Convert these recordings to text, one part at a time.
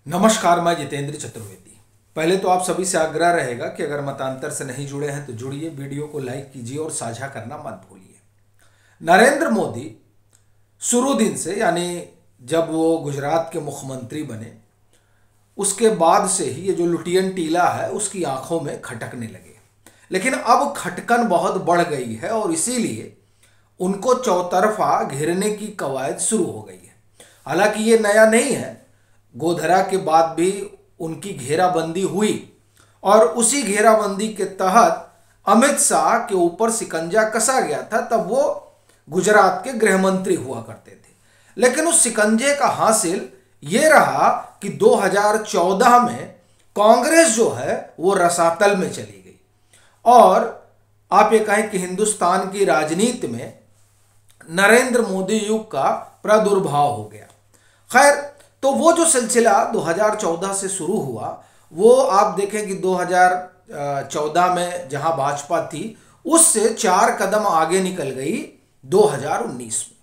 नमस्कार, मैं जितेंद्र चतुर्वेदी। पहले तो आप सभी से आग्रह रहेगा कि अगर मतांतर से नहीं जुड़े हैं तो जुड़िए, वीडियो को लाइक कीजिए और साझा करना मत भूलिए। नरेंद्र मोदी शुरू दिन से, यानी जब वो गुजरात के मुख्यमंत्री बने उसके बाद से ही ये जो लुटियन टीला है उसकी आंखों में खटकने लगे। लेकिन अब खटकन बहुत बढ़ गई है और इसीलिए उनको चौतरफा घेरने की कवायद शुरू हो गई है। हालांकि ये नया नहीं है, गोधरा के बाद भी उनकी घेराबंदी हुई और उसी घेराबंदी के तहत अमित शाह के ऊपर शिकंजा कसा गया था। तब वो गुजरात के गृह मंत्री हुआ करते थे। लेकिन उस शिकंजे का हासिल ये रहा कि 2014 में कांग्रेस जो है वो रसातल में चली गई और आप ये कहें कि हिंदुस्तान की राजनीति में नरेंद्र मोदी युग का प्रादुर्भाव हो गया। खैर, तो वो जो सिलसिला 2014 से शुरू हुआ वो आप देखें कि 2014 में जहां भाजपा थी उससे 4 कदम आगे निकल गई 2019 में।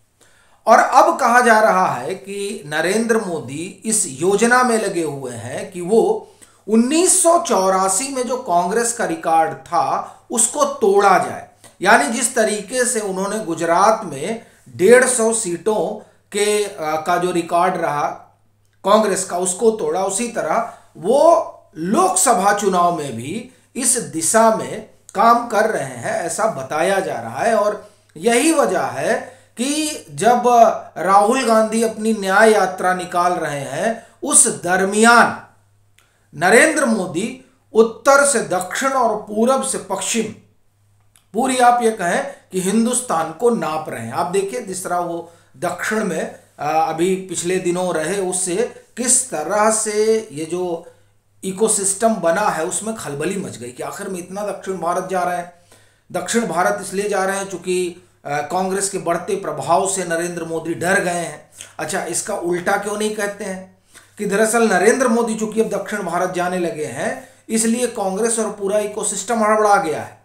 और अब कहा जा रहा है कि नरेंद्र मोदी इस योजना में लगे हुए हैं कि वो 1984 में जो कांग्रेस का रिकॉर्ड था उसको तोड़ा जाए। यानी जिस तरीके से उन्होंने गुजरात में 150 सीटों के का जो रिकॉर्ड रहा कांग्रेस का उसको तोड़ा, उसी तरह वो लोकसभा चुनाव में भी इस दिशा में काम कर रहे हैं, ऐसा बताया जा रहा है। और यही वजह है कि जब राहुल गांधी अपनी न्याय यात्रा निकाल रहे हैं उस दरमियान नरेंद्र मोदी उत्तर से दक्षिण और पूरब से पश्चिम पूरी आप ये कहें कि हिंदुस्तान को नाप रहे हैं। आप देखिए जिस तरह वो दक्षिण में अभी पिछले दिनों रहे उससे किस तरह से ये जो इकोसिस्टम बना है उसमें खलबली मच गई कि आखिर में इतना दक्षिण भारत जा रहे हैं। दक्षिण भारत इसलिए जा रहे हैं चूंकि कांग्रेस के बढ़ते प्रभाव से नरेंद्र मोदी डर गए हैं। अच्छा, इसका उल्टा क्यों नहीं कहते हैं कि दरअसल नरेंद्र मोदी चूंकि अब दक्षिण भारत जाने लगे हैं इसलिए कांग्रेस और पूरा इकोसिस्टम हड़बड़ा गया है।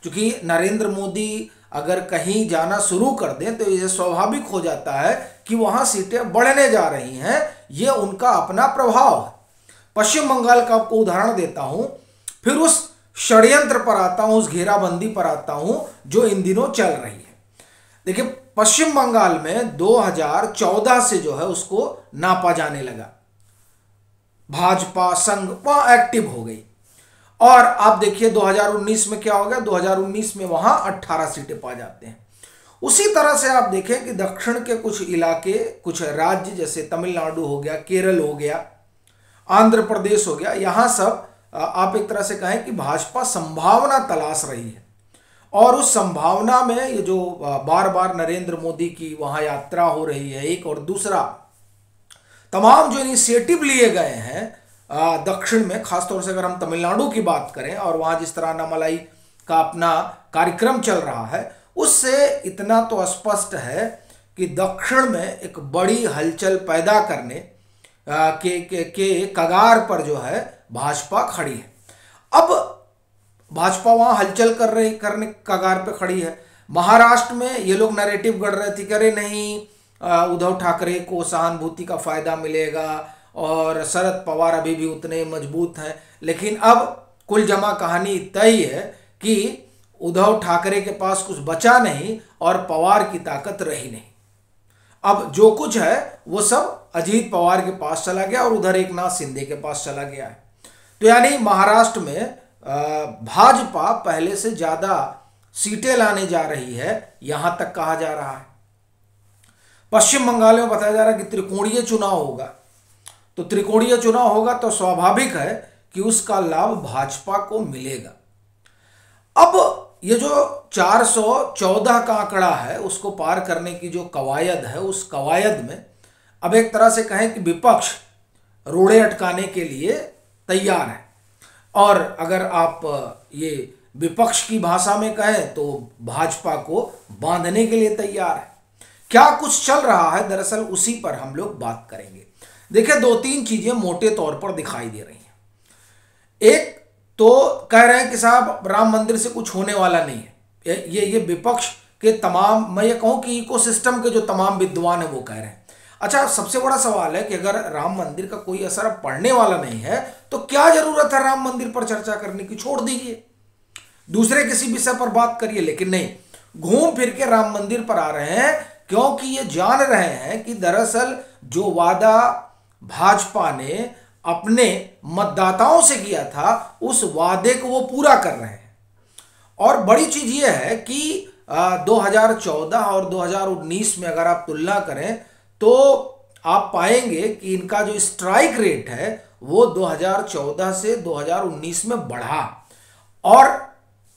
क्योंकि नरेंद्र मोदी अगर कहीं जाना शुरू कर दें तो ये स्वाभाविक हो जाता है कि वहां सीटें बढ़ने जा रही हैं, ये उनका अपना प्रभाव है। पश्चिम बंगाल का आपको उदाहरण देता हूं, फिर उस षड्यंत्र पर आता हूं, उस घेराबंदी पर आता हूं जो इन दिनों चल रही है। देखिए, पश्चिम बंगाल में 2014 से जो है उसको नापा जाने लगा, भाजपा संघ वहां एक्टिव हो गई और आप देखिए 2019 में क्या हो गया। 2019 में वहां 18 सीटें पा जाते हैं। उसी तरह से आप देखें कि दक्षिण के कुछ इलाके, कुछ राज्य जैसे तमिलनाडु हो गया, केरल हो गया, आंध्र प्रदेश हो गया, यहां सब आप एक तरह से कहें कि भाजपा संभावना तलाश रही है। और उस संभावना में ये जो बार बार नरेंद्र मोदी की वहां यात्रा हो रही है एक, और दूसरा तमाम जो इनिशिएटिव लिए गए हैं दक्षिण में, खासतौर से अगर हम तमिलनाडु की बात करें और वहां जिस तरह अनामलाई का अपना कार्यक्रम चल रहा है उससे इतना तो स्पष्ट है कि दक्षिण में एक बड़ी हलचल पैदा करने के कगार पर जो है भाजपा खड़ी है। अब भाजपा वहां हलचल करने कगार पर खड़ी है। महाराष्ट्र में ये लोग नैरेटिव गढ़ रहे थे कि अरे नहीं, उद्धव ठाकरे को सहानुभूति का फायदा मिलेगा और शरद पवार अभी भी उतने मजबूत हैं। लेकिन अब कुल जमा कहानी तय है कि उद्धव ठाकरे के पास कुछ बचा नहीं और पवार की ताकत रही नहीं। अब जो कुछ है वो सब अजीत पवार के पास चला गया और उधर एकनाथ शिंदे के पास चला गया है। तो यानी महाराष्ट्र में भाजपा पहले से ज्यादा सीटें लाने जा रही है, यहां तक कहा जा रहा है। पश्चिम बंगाल में बताया जा रहा है कि त्रिकोणीय चुनाव होगा। तो त्रिकोणीय चुनाव होगा तो स्वाभाविक है कि उसका लाभ भाजपा को मिलेगा। अब ये जो 414 का आंकड़ा है उसको पार करने की जो कवायद है उस कवायद में अब एक तरह से कहें कि विपक्ष रोड़े अटकाने के लिए तैयार है। और अगर आप ये विपक्ष की भाषा में कहें तो भाजपा को बांधने के लिए तैयार है। क्या कुछ चल रहा है दरअसल उसी पर हम लोग बात करेंगे। देखिए, 2-3 चीजें मोटे तौर पर दिखाई दे रही हैं। एक तो कह रहे हैं कि साहब राम मंदिर से कुछ होने वाला नहीं है। ये विपक्ष के तमाम, मैं ये कहूं कि इकोसिस्टम के जो तमाम विद्वान है वो कह रहे हैं। अच्छा, सबसे बड़ा सवाल है कि अगर राम मंदिर का कोई असर अब पड़ने वाला नहीं है तो क्या जरूरत है राम मंदिर पर चर्चा करने की? छोड़ दीजिए, दूसरे किसी विषय पर बात करिए। लेकिन नहीं, घूम फिर के राम मंदिर पर आ रहे हैं, क्योंकि ये जान रहे हैं कि दरअसल जो वादा भाजपा ने अपने मतदाताओं से किया था उस वादे को वो पूरा कर रहे हैं। और बड़ी चीज ये है कि 2014 और 2019 में अगर आप तुलना करें तो आप पाएंगे कि इनका जो स्ट्राइक रेट है वो 2014 से 2019 में बढ़ा। और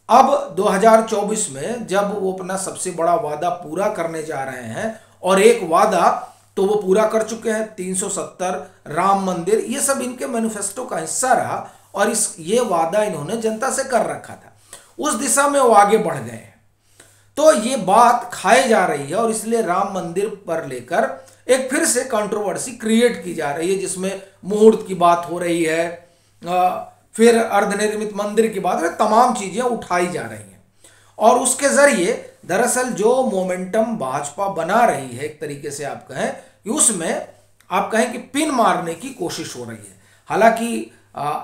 अब 2024 में जब वो अपना सबसे बड़ा वादा पूरा करने जा रहे हैं, और एक वादा तो वो पूरा कर चुके हैं, 370 राम मंदिर, ये सब इनके मैनिफेस्टो का हिस्सा रहा और ये वादा इन्होंने जनता से कर रखा था, उस दिशा में वो आगे बढ़ गए हैं। तो ये बात खाई जा रही है और इसलिए राम मंदिर पर लेकर एक फिर से कंट्रोवर्सी क्रिएट की जा रही है, जिसमें मुहूर्त की बात हो रही है, फिर अर्धनिर्मित मंदिर की बात, तमाम चीजें उठाई जा रही हैं। और उसके जरिए दरअसल जो मोमेंटम भाजपा बना रही है, एक तरीके से आप कहें कि उसमें आप कहें कि पिन मारने की कोशिश हो रही है। हालांकि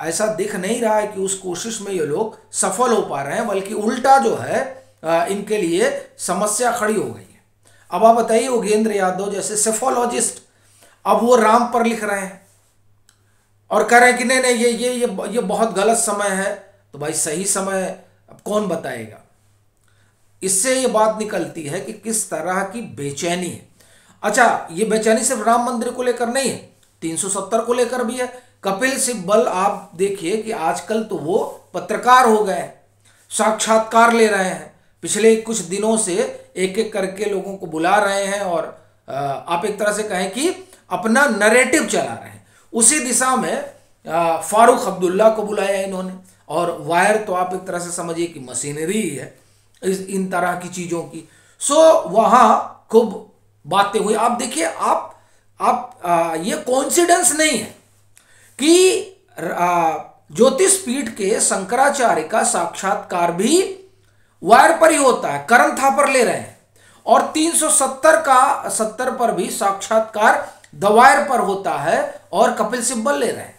ऐसा दिख नहीं रहा है कि उस कोशिश में ये लोग सफल हो पा रहे हैं, बल्कि उल्टा जो है इनके लिए समस्या खड़ी हो गई है। अब आप बताइए, योगेंद्र यादव जैसे सेफोलॉजिस्ट अब वो राम पर लिख रहे हैं और कह रहे हैं कि नहीं नहीं ये बहुत गलत समय है। तो भाई सही समय अब कौन बताएगा? इससे ये बात निकलती है कि किस तरह की बेचैनी है। अच्छा, ये बेचैनी सिर्फ राम मंदिर को लेकर नहीं है, 370 को लेकर भी है। कपिल सिब्बल आप देखिए कि आजकल तो वो पत्रकार हो गए, साक्षात्कार ले रहे हैं, पिछले कुछ दिनों से एक एक करके लोगों को बुला रहे हैं और आप एक तरह से कहें कि अपना नरेटिव चला रहे हैं। उसी दिशा में फारूक अब्दुल्ला को बुलाया इन्होंने, और वायर तो आप एक तरह से समझिए कि मशीनरी है इन तरह की चीजों की। सो वहां खूब बातें हुई। आप देखिए, आप ये कोइंसिडेंस नहीं है कि ज्योतिष पीठ के शंकराचार्य का साक्षात्कार भी वायर पर ही होता है, करण थापर ले रहे हैं, और 370 पर भी साक्षात्कार द वायर पर होता है और कपिल सिब्बल ले रहे हैं।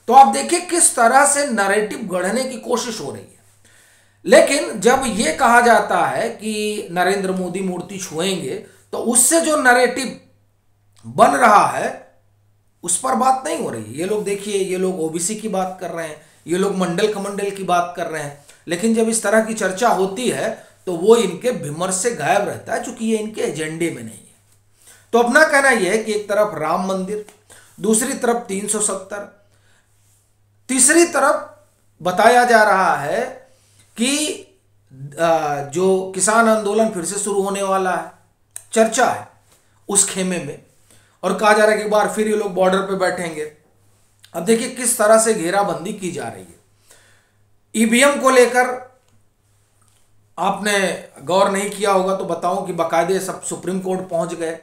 तो आप देखिए किस तरह से नैरेटिव गढ़ने की कोशिश हो रही है। लेकिन जब यह कहा जाता है कि नरेंद्र मोदी मूर्ति छुएंगे, तो उससे जो नैरेटिव बन रहा है उस पर बात नहीं हो रही। ये लोग देखिए, ये लोग ओबीसी की बात कर रहे हैं, ये लोग मंडल कमंडल की बात कर रहे हैं, लेकिन जब इस तरह की चर्चा होती है तो वो इनके विमर्श से गायब रहता है, चूंकि ये इनके एजेंडे में नहीं है। तो अपना कहना यह है कि एक तरफ राम मंदिर, दूसरी तरफ 370, तीसरी तरफ बताया जा रहा है कि जो किसान आंदोलन फिर से शुरू होने वाला है, चर्चा है उस खेमे में, और कहा जा रहा है कि एक बार फिर ये लोग बॉर्डर पे बैठेंगे। अब देखिए किस तरह से घेराबंदी की जा रही है। ईवीएम को लेकर आपने गौर नहीं किया होगा तो बताऊं कि बाकायदे सब सुप्रीम कोर्ट पहुंच गए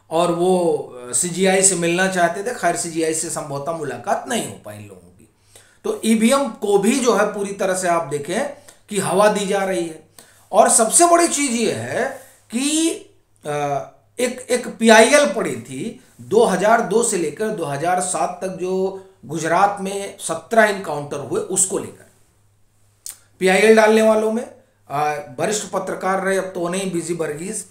और वो सीजीआई से मिलना चाहते थे। खैर सीजीआई से संभवतः मुलाकात नहीं हो पाई इन लोगों की। तो ईवीएम को भी जो है पूरी तरह से आप देखें कि हवा दी जा रही है। और सबसे बड़ी चीज ये है कि एक पीआईएल पड़ी थी 2002 से लेकर 2007 तक, जो गुजरात में 17 इनकाउंटर हुए, उसको लेकर पीआईएल डालने वालों में वरिष्ठ पत्रकार रहे, अब तो नहीं, बिजी वर्गीज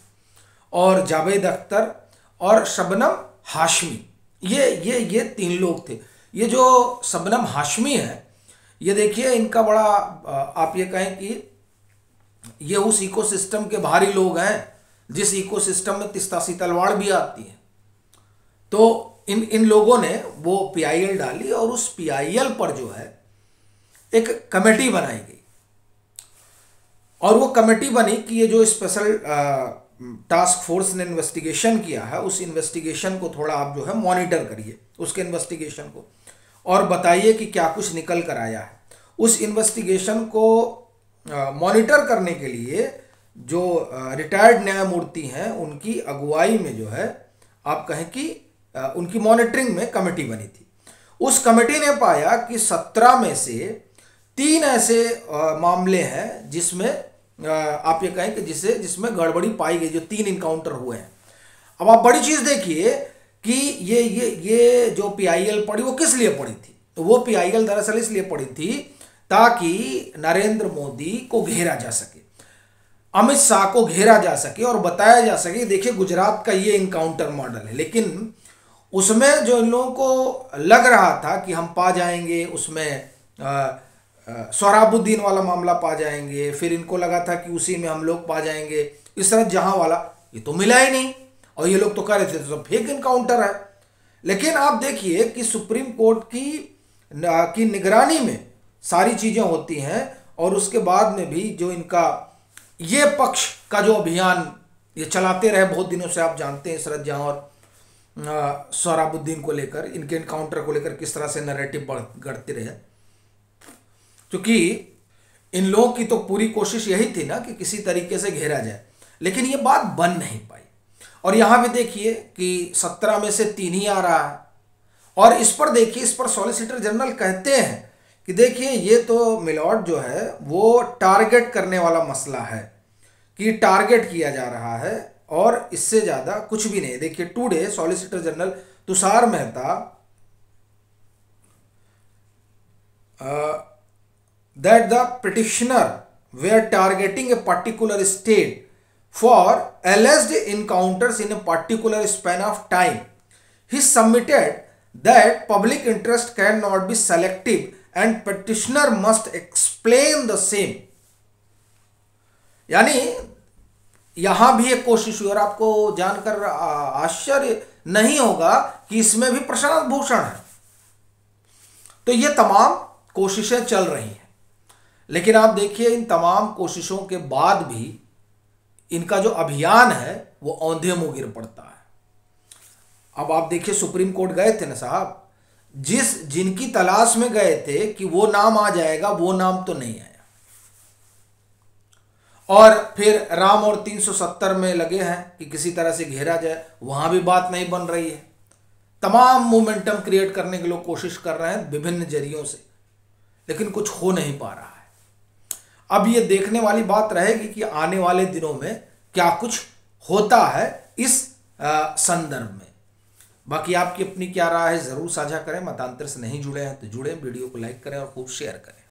और जावेद अख्तर और शबनम हाशमी, ये 3 लोग थे। ये जो शबनम हाशमी है, ये देखिए इनका बड़ा आप ये कहें कि ये उस इकोसिस्टम के बाहरी लोग हैं जिस इकोसिस्टम में तिस्ता तलवार भी आती है। तो इन लोगों ने वो पीआईएल डाली और उस पीआईएल पर जो है एक कमेटी बनाई गई, और वो कमेटी बनी कि ये जो स्पेशल टास्क फोर्स ने इन्वेस्टिगेशन किया है, उस इन्वेस्टिगेशन को थोड़ा आप जो है मॉनिटर करिए, उसके इन्वेस्टिगेशन को, और बताइए कि क्या कुछ निकल कर आया है। उस इन्वेस्टिगेशन को मॉनिटर करने के लिए जो रिटायर्ड न्यायमूर्ति हैं उनकी अगुवाई में जो है आप कहें कि उनकी मॉनिटरिंग में कमेटी बनी थी। उस कमेटी ने पाया कि 17 में से 3 ऐसे मामले हैं जिसमें आप ये कहें कि जिसमें गड़बड़ी पाई गई, जो 3 इनकाउंटर हुए हैं। अब आप बड़ी चीज देखिए कि ये जो पीआईएल पड़ी वो किस लिए पड़ी थी। तो वो पीआईएल दरअसल इसलिए पड़ी थी ताकि नरेंद्र मोदी को घेरा जा सके, अमित शाह को घेरा जा सके और बताया जा सके देखिए गुजरात का ये इनकाउंटर मॉडल है। लेकिन उसमें जो इन लोगों को लग रहा था कि हम पा जाएंगे, उसमें सोहराबुद्दीन वाला मामला पा जाएंगे, फिर इनको लगा था कि उसी में हम लोग पा जाएंगे इसरत जहां वाला, ये तो मिला ही नहीं और ये लोग तो कह रहे थे तो फेक इनकाउंटर है। लेकिन आप देखिए कि सुप्रीम कोर्ट की निगरानी में सारी चीजें होती हैं और उसके बाद में भी जो इनका ये पक्ष का जो अभियान ये चलाते रहे बहुत दिनों से, आप जानते हैं इसरत जहां और सोहराबुद्दीन को लेकर, इनके इनकाउंटर को लेकर किस तरह से नैरेटिव गढ़ते रहे। क्योंकि इन लोगों की तो पूरी कोशिश यही थी ना कि किसी तरीके से घेरा जाए, लेकिन ये बात बन नहीं पाई। और यहां भी देखिए कि 17 में से 3 ही आ रहा है। और इस पर देखिए, इस पर सॉलिसिटर जनरल कहते हैं कि देखिए ये तो मिलॉर्ड जो है वो टारगेट करने वाला मसला है, कि टारगेट किया जा रहा है और इससे ज्यादा कुछ भी नहीं। देखिए today solicitor general Tushar Mehta that the petitioner were targeting a particular state for alleged encounters in a particular span of time. He submitted that public interest cannot be selective and petitioner must explain the same. यानी यहां भी एक कोशिश हुई और आपको जानकर आश्चर्य नहीं होगा कि इसमें भी प्रशांत भूषण है। तो ये तमाम कोशिशें चल रही हैं, लेकिन आप देखिए इन तमाम कोशिशों के बाद भी इनका जो अभियान है वो औंधे मुंह गिर पड़ता है। अब आप देखिए सुप्रीम कोर्ट गए थे ना साहब, जिनकी तलाश में गए थे कि वो नाम आ जाएगा, वो नाम तो नहीं आया। और फिर राम और 370 में लगे हैं कि किसी तरह से घेरा जाए, वहां भी बात नहीं बन रही है। तमाम मोमेंटम क्रिएट करने के लोग कोशिश कर रहे हैं विभिन्न जरियों से, लेकिन कुछ हो नहीं पा रहा है। अब ये देखने वाली बात रहेगी कि आने वाले दिनों में क्या कुछ होता है इस संदर्भ में। बाकी आपकी अपनी क्या राय है जरूर साझा करें। मतांतर से नहीं जुड़े हैं तो जुड़े, वीडियो को लाइक करें और खूब शेयर करें।